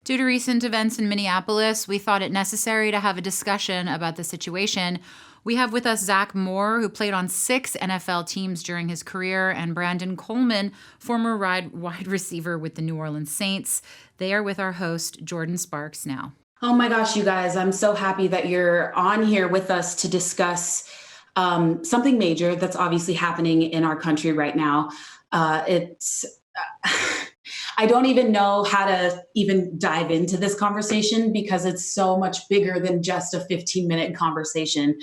Due to recent events in Minneapolis, we thought it necessary to have a discussion about the situation. We have with us Zach Moore, who played on 6 NFL teams during his career, and Brandon Coleman, former wide receiver with the New Orleans Saints. They are with our host, Jordin Sparks, now. Oh my gosh, you guys, I'm so happy that you're on here with us to discuss something major that's obviously happening in our country right now. I don't even know how to even dive into this conversation because it's so much bigger than just a 15-minute conversation.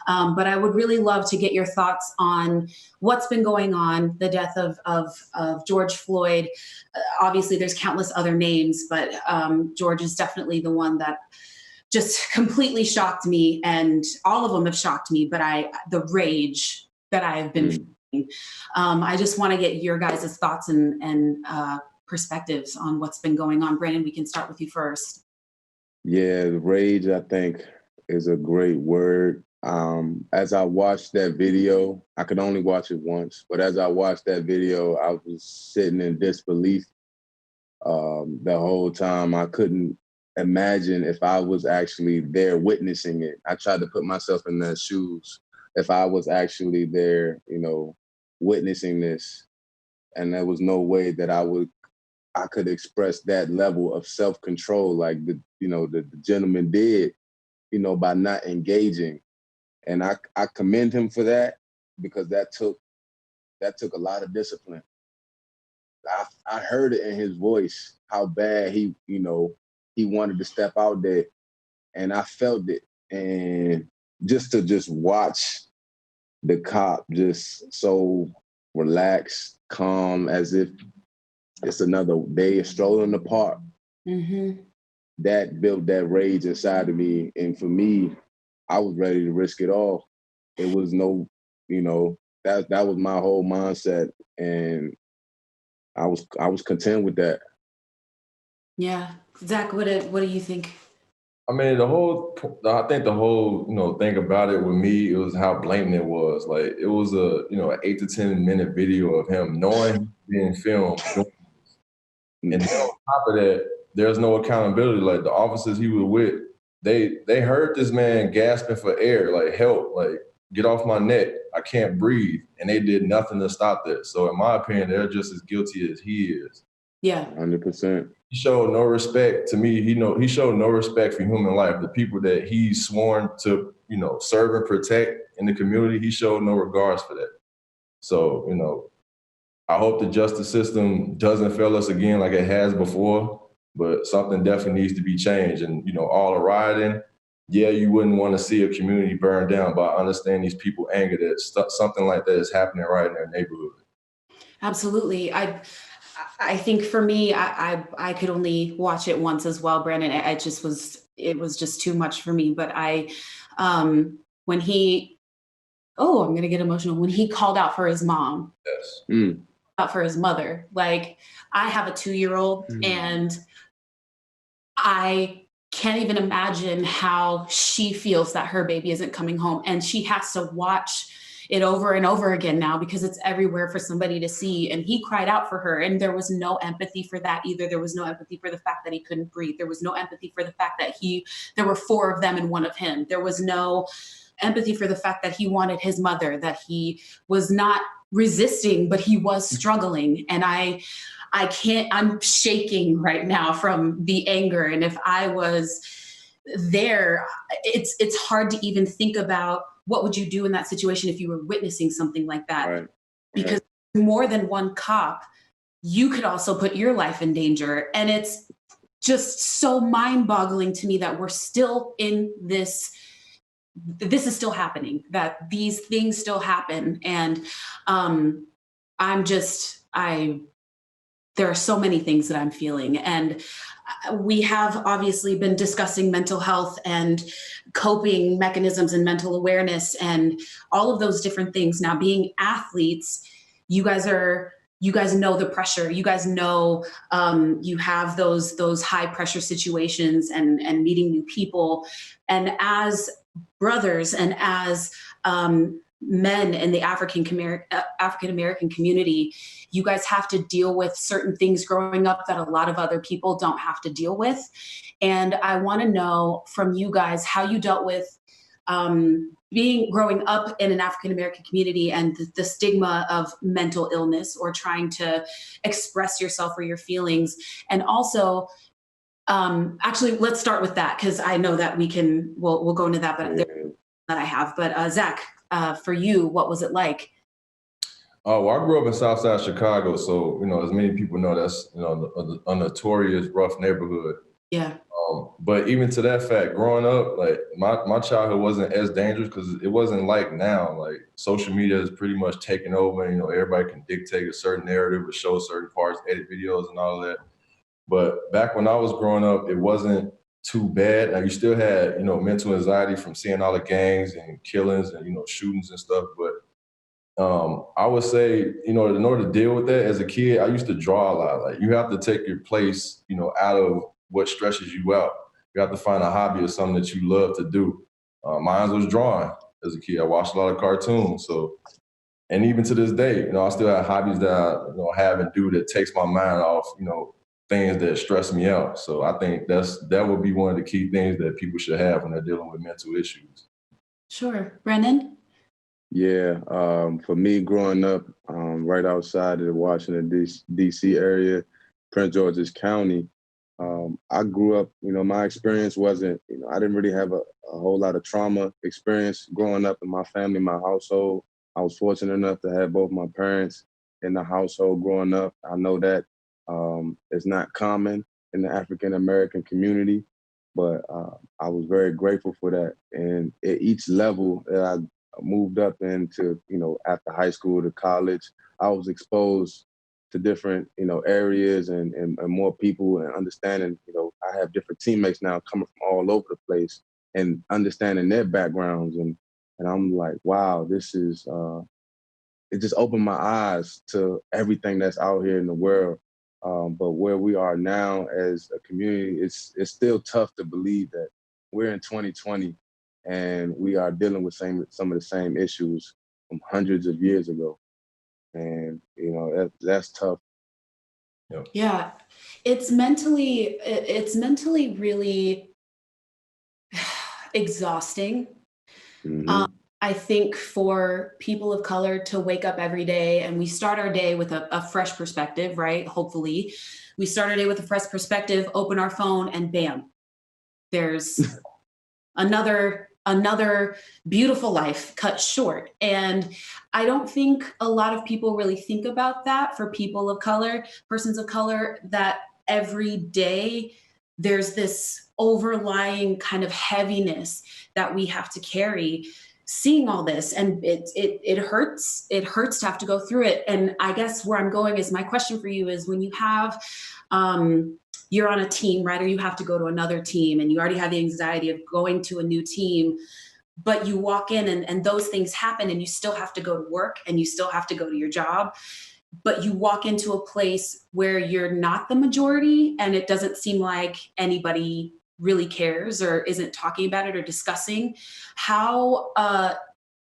But I would really love to get your thoughts on what's been going on, the death of George Floyd. Obviously, there's countless other names, but George is definitely the one that just completely shocked me, and all of them have shocked me, but the rage that I have been feeling. I just want to get your guys' thoughts and perspectives on what's been going on. Brandon, we can start with you first. Yeah, rage, I think, is a great word. As I watched that video, I could only watch it once, but as I watched that video, I was sitting in disbelief the whole time. I couldn't imagine if I was actually there witnessing it. I tried to put myself in their shoes. If I was actually there, witnessing this, and there was no way that I could express that level of self-control like the gentleman did, by not engaging. And I commend him for that, because that took a lot of discipline. I heard it in his voice, how bad he wanted to step out there, and I felt it. And just watch the cop just so relaxed, calm, as if it's another day of strolling in the park. Mm-hmm. That built that rage inside of me. And for me, I was ready to risk it all. It was that was my whole mindset. And I was content with that. Yeah. Zach, what do you think? I mean, I think the whole thing about it with me, it was how blatant it was. Like, it was an 8 to 10 minute video of him knowing he's being filmed. And then on top of that, there's no accountability. Like, the officers he was with, they heard this man gasping for air, like, help, like, get off my neck, I can't breathe. And they did nothing to stop that. So in my opinion, they're just as guilty as he is. Yeah. 100%. He showed no respect to me. He showed no respect for human life. The people that he's sworn to, serve and protect in the community, he showed no regards for that. So, I hope the justice system doesn't fail us again like it has before, but something definitely needs to be changed. And, all the rioting, yeah, you wouldn't want to see a community burn down, but I understand these people anger that something like that is happening right in their neighborhood. Absolutely. I think for me, I could only watch it once as well, Brandon. It was just too much for me. But I'm going to get emotional. When he called out for his mom, yes, out for his mother, like, I have a 2-year-old and I can't even imagine how she feels that her baby isn't coming home, and she has to watch it over and over again now because it's everywhere for somebody to see. And he cried out for her, and there was no empathy for that either. There was no empathy for the fact that he couldn't breathe. There was no empathy for the fact that there were 4 of them and 1 of him. There was no empathy for the fact that he wanted his mother, that he was not resisting, but he was struggling. And I'm shaking right now from the anger. And if I was there, it's hard to even think about what would you do in that situation if you were witnessing something like that. Right. Because more than one cop, you could also put your life in danger. And it's just so mind-boggling to me that we're still in this is still happening, that these things still happen. And there are so many things that I'm feeling. And we have obviously been discussing mental health and coping mechanisms and mental awareness and all of those different things. Now, being athletes, you guys know the pressure. You guys know you have those high pressure situations and meeting new people. And as brothers and as men in the African American community, you guys have to deal with certain things growing up that a lot of other people don't have to deal with. And I want to know from you guys how you dealt with growing up in an African American community and the stigma of mental illness or trying to express yourself or your feelings. And also, actually, let's start with that because I know that we'll go into that, but that I have. But Zach, for you, what was it like? Oh, well, I grew up in Southside Chicago, so as many people know, that's a notorious rough neighborhood. Yeah. But even to that fact, growing up, like my childhood wasn't as dangerous because it wasn't like now. Like social media is pretty much taken over. Everybody can dictate a certain narrative or show certain parts, edit videos, and all of that. But back when I was growing up, it wasn't too bad. Now you still had mental anxiety from seeing all the gangs and killings and shootings and stuff, but I would say, in order to deal with that as a kid, I used to draw a lot. Like you have to take your place, out of what stresses you out. You have to find a hobby or something that you love to do. Mine was drawing as a kid. I watched a lot of cartoons. So, and even to this day, I still have hobbies that I have and do that takes my mind off, things that stress me out. So I think that would be one of the key things that people should have when they're dealing with mental issues. Sure. Brandon? Yeah, for me growing up right outside of the Washington, D.C. area, Prince George's County, I grew up, my experience wasn't, I didn't really have a whole lot of trauma experience growing up in my family, my household. I was fortunate enough to have both my parents in the household growing up. I know that it's not common in the African American community, but I was very grateful for that. And at each level that I moved up into, after high school to college, I was exposed to different, areas and more people and understanding, I have different teammates now coming from all over the place and understanding their backgrounds. And I'm like, wow, this is, it just opened my eyes to everything that's out here in the world. But where we are now as a community, it's still tough to believe that we're in 2020 and we are dealing with some of the same issues from hundreds of years ago. And, that's tough. Yep. Yeah. It's mentally really exhausting. Mm-hmm. I think for people of color to wake up every day and we start our day with a fresh perspective, right? Hopefully we start our day with a fresh perspective, open our phone and bam, there's another beautiful life cut short. And I don't think a lot of people really think about that for people of color, persons of color, that every day there's this overlying kind of heaviness that we have to carry seeing all this. And it hurts to have to go through it. And I guess where I'm going is my question for you is when you have you're on a team, right? Or you have to go to another team and you already have the anxiety of going to a new team, but you walk in and those things happen and you still have to go to work and you still have to go to your job, but you walk into a place where you're not the majority and it doesn't seem like anybody really cares or isn't talking about it or discussing. How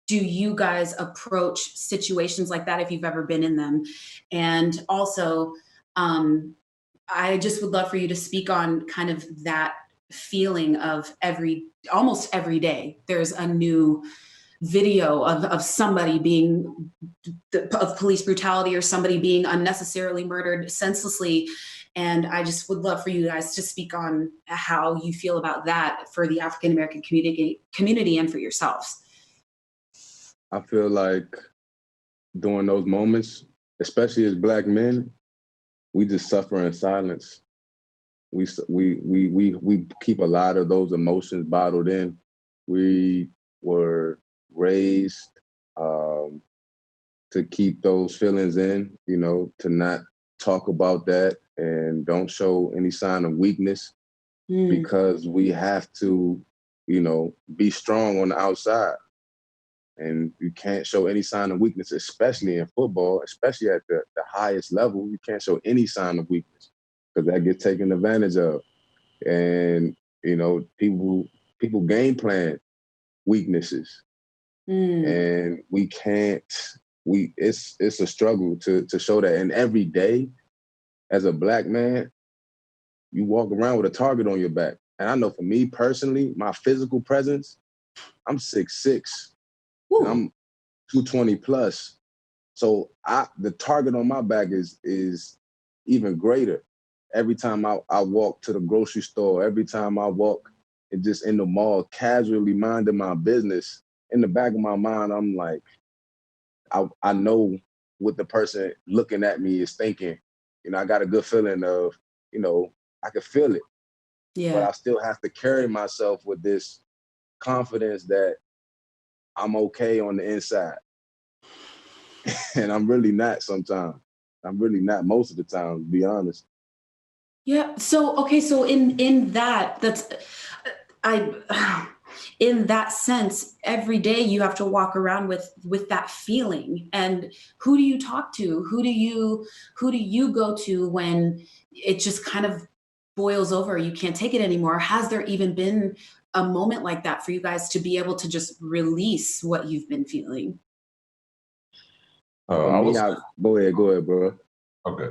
do you guys approach situations like that if you've ever been in them? And also, I just would love for you to speak on kind of that feeling of almost every day there's a new video of somebody being of police brutality or somebody being unnecessarily murdered senselessly. And I just would love for you guys to speak on how you feel about that for the African American community and for yourselves. I feel like during those moments, especially as Black men, we just suffer in silence. We keep a lot of those emotions bottled in. We were raised to keep those feelings in, to not talk about that and don't show any sign of weakness because we have to, be strong on the outside. And you can't show any sign of weakness, especially in football, especially at the highest level. You can't show any sign of weakness because that gets taken advantage of. And, people game plan weaknesses. And we can't, it's a struggle to show that. And every day as a Black man, you walk around with a target on your back. And I know for me personally, my physical presence, I'm 6'6", and I'm 220 plus. So the target on my back is even greater. Every time I walk to the grocery store, every time I walk and just in the mall, casually minding my business, in the back of my mind, I'm like, I know what the person looking at me is thinking. You know, I got a good feeling of, you know, I can feel it. But I still have to carry myself with this confidence that I'm okay on the inside. And I'm really not sometimes. I'm really not most of the time, to be honest. Yeah. So, okay. So in that, I, in that sense, every day you have to walk around with that feeling. And who do you talk to? Who do you go to when it just kind of boils over? You can't take it anymore. Has there even been a moment like that for you guys to be able to just release what you've been feeling? For me, go ahead, bro. Okay.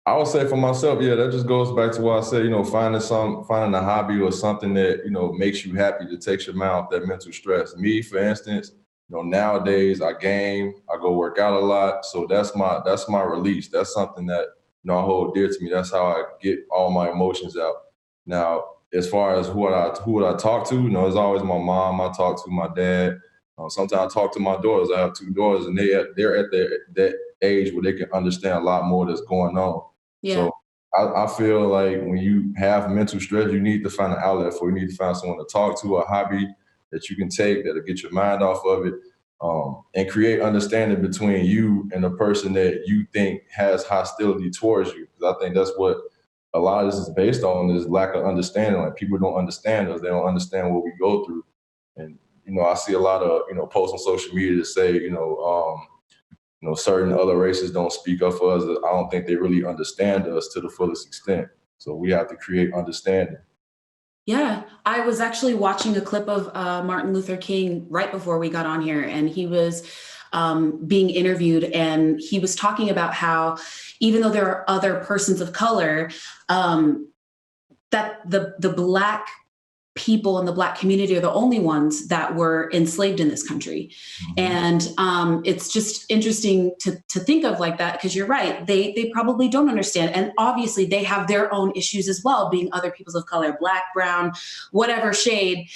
I would say for myself, yeah, that just goes back to what I said, you know, finding a hobby or something that, you know, makes you happy, that takes your mind off that mental stress. Me, for instance, you know, nowadays I game, I go work out a lot. So that's my release. That's something that, you know, I hold dear to me. That's how I get all my emotions out. Now, as far as who would I talk to, you know, it's always my mom I talk to, my dad. Sometimes I talk to my daughters. I have 2 daughters, and they're at that age where they can understand a lot more that's going on. Yeah. So I feel like when you have mental stress, you need to find an outlet for it. You need to find someone to talk to, a hobby that you can take that'll get your mind off of it, and create understanding between you and the person that you think has hostility towards you. Because I think that's what a lot of this is based on, is lack of understanding. Like, people don't understand us. They don't understand what we go through. And, you know, I see a lot of, you know, posts on social media that say, you know, certain other races don't speak up for us. I don't think they really understand us to the fullest extent. So we have to create understanding. Yeah, I was actually watching a clip of Martin Luther King right before we got on here, and he was being interviewed, and he was talking about how even though there are other persons of color, that the Black people in the Black community are the only ones that were enslaved in this country. And it's just interesting to think of like that, because you're right, they probably don't understand. And obviously they have their own issues as well, being other peoples of color, Black, brown, whatever shade.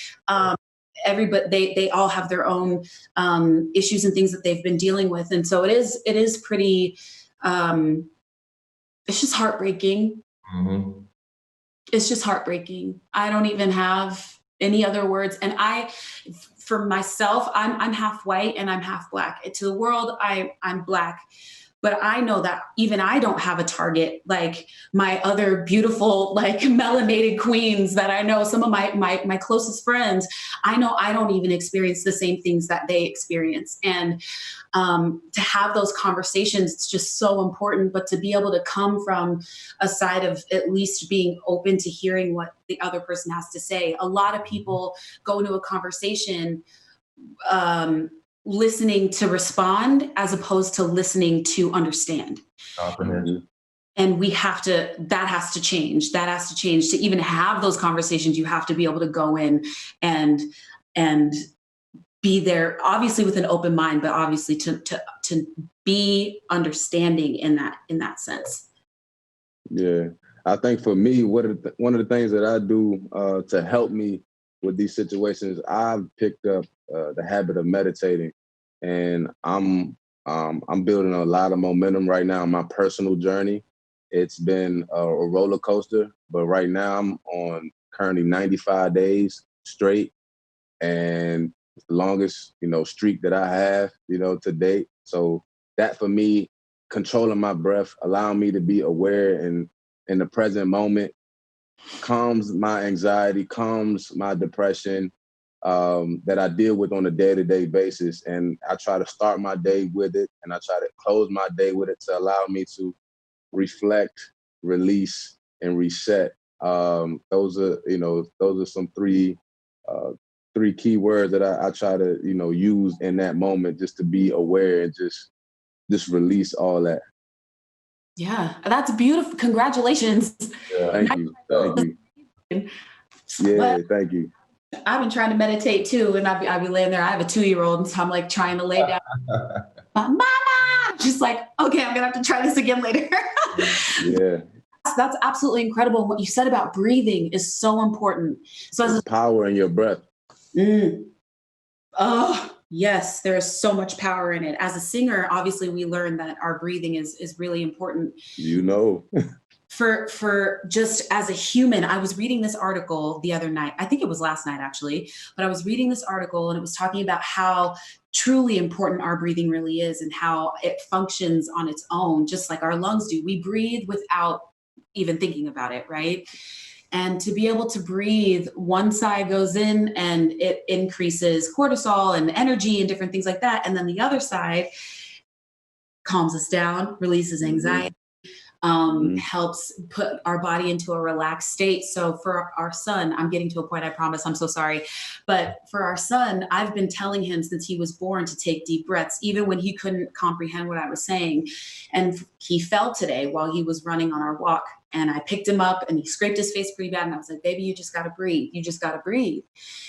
Everybody, they all have their own issues and things that they've been dealing with. And so it is pretty, it's just heartbreaking. It's just heartbreaking. I don't even have any other words. And for myself, I'm half white and I'm half Black. To the world, I'm Black. But I know that even I don't have a target like my other beautiful, like, melanated queens that I know, some of my closest friends. I know I don't even experience the same things that they experience. And to have those conversations, it's just so important. But to be able to come from a side of at least being open to hearing what the other person has to say. A lot of people go into a conversation listening to respond as opposed to listening to understand. And that has to change. That has to change. To even have those conversations, you have to be able to go in and be there, obviously with an open mind, but obviously to be understanding in that sense. Yeah, I think for me, one of the things that I do to help me with these situations, I've picked up the habit of meditating, and I'm building a lot of momentum right now in my personal journey. It's been a roller coaster, but right now I'm on currently 95 days straight, and the longest, you know, streak that I have, you know, to date. So that for me, controlling my breath, allowing me to be aware and in the present moment, calms my anxiety, calms my depression that I deal with on a day-to-day basis. And I try to start my day with it, and I try to close my day with it to allow me to reflect, release, and reset. Those are some three three key words that I try to, use in that moment just to be aware and just release all that. Yeah, that's beautiful. Congratulations. Yeah. Thank you. Yeah, But thank you. I've been trying to meditate too, and I'd be laying there. I have a 2-year-old, and so I'm like trying to lay down. Mama, just like, okay, I'm gonna have to try this again later. Yeah. That's absolutely incredible. What you said about breathing is so important. So There's power in your breath. Oh, yes, there is so much power in it. As a singer, obviously we learn that our breathing is really important. For just as a human, I was reading this article the other night. I think it was last night actually, but I was reading this article and it was talking about how truly important our breathing really is and how it functions on its own, just like our lungs do. We breathe without even thinking about it, right? And to be able to breathe, one side goes in and it increases cortisol and energy and different things like that. And then the other side calms us down, releases anxiety, helps put our body into a relaxed state. So for our son, I'm getting to a point, I promise, I'm so sorry. But for our son, I've been telling him since he was born to take deep breaths, even when he couldn't comprehend what I was saying. And he fell today while he was running on our walk. And I picked him up and he scraped his face pretty bad. And I was like, baby, you just got to breathe. You just got to breathe.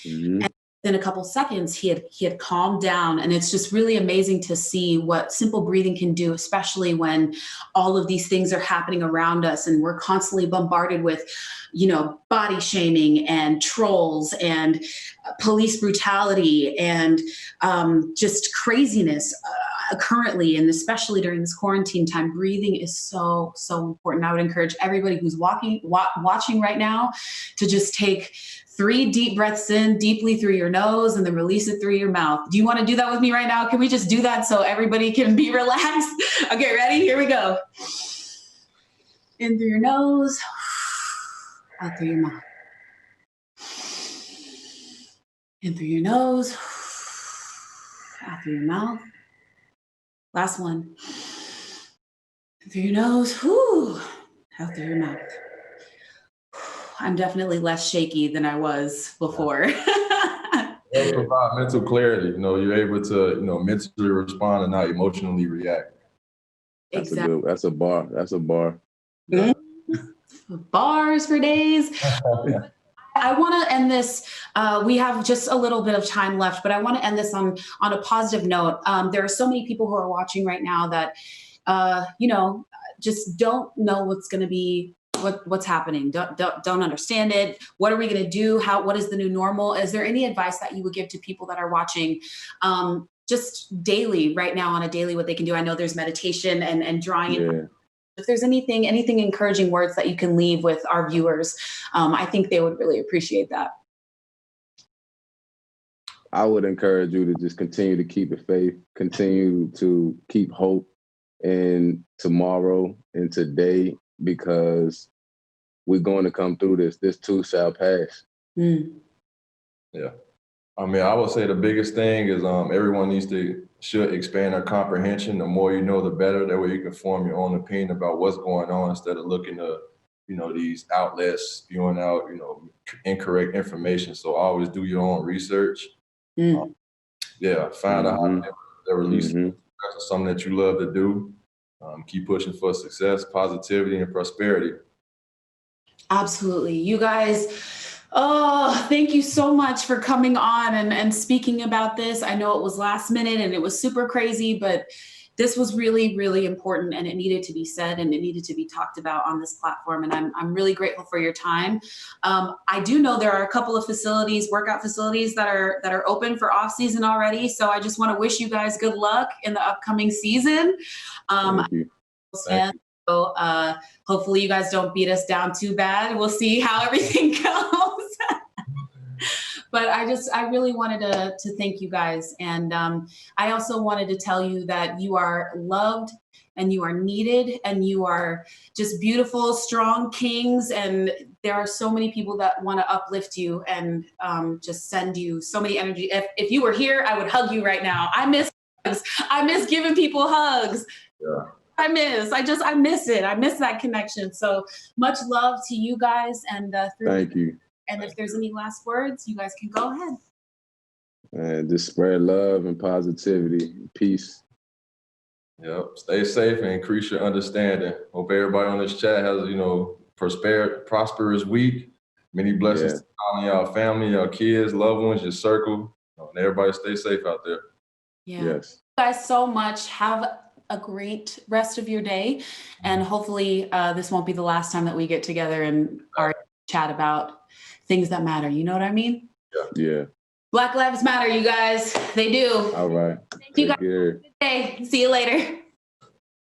And in a couple seconds, he had calmed down. And it's just really amazing to see what simple breathing can do, especially when all of these things are happening around us and we're constantly bombarded with, body shaming and trolls and police brutality and just craziness currently. And especially during this quarantine time, breathing is so, so important. I would encourage everybody who's watching right now to just take 3 deep breaths in deeply through your nose and then release it through your mouth. Do you want to do that with me right now? Can we just do that so everybody can be relaxed? Okay, ready? Here we go. In through your nose, out through your mouth. In through your nose, out through your mouth. Last one. In through your nose, out through your mouth. I'm definitely less shaky than I was before. It provide mental clarity. You're able to, mentally respond and not emotionally react. Exactly. That's a bar. Yeah. Bars for days. I want to end this. We have just a little bit of time left, but I want to end this on a positive note. There are so many people who are watching right now that, just don't know what's going to be. What's happening? Don't understand it. What are we going to do? What is the new normal? Is there any advice that you would give to people that are watching just daily right now on a daily, what they can do? I know there's meditation and drawing. Yeah. If there's anything encouraging words that you can leave with our viewers, I think they would really appreciate that. I would encourage you to just continue to keep the faith, continue to keep hope in tomorrow and today, because we're going to come through this. This too shall pass. Yeah. I would say the biggest thing is everyone should expand their comprehension. The more you know, the better. That way you can form your own opinion about what's going on instead of looking to, these outlets spewing out, incorrect information. So always do your own research. Find out how they're releasing something that you love to do. Keep pushing for success, positivity, and prosperity. Absolutely. You guys, thank you so much for coming on and speaking about this. I know it was last minute and it was super crazy, but this was really, really important and it needed to be said and it needed to be talked about on this platform. And I'm really grateful for your time. I do know there are a couple of workout facilities that are open for off season already. So I just want to wish you guys good luck in the upcoming season. Thank you. So hopefully you guys don't beat us down too bad. We'll see how everything goes. But I really wanted to thank you guys. And I also wanted to tell you that you are loved and you are needed and you are just beautiful, strong kings. And there are so many people that want to uplift you and just send you so many energy. If you were here, I would hug you right now. I miss hugs. I miss giving people hugs. Yeah. I miss it. I miss that connection. So much love to you guys. And thank you. And if there's any last words, you guys can go ahead. And just spread love and positivity, peace. Yep. Stay safe and increase your understanding. Hope everybody on this chat has, prosperous week. Many blessings to all y'all family, y'all kids, loved ones, your circle. And everybody stay safe out there. Yeah. Yes. Thank you guys so much. Have a great rest of your day. And hopefully this won't be the last time that we get together and our chat about things that matter. You know what I mean? Yeah. Black Lives Matter, you guys. They do. All right. You Take care. Good day. See you later.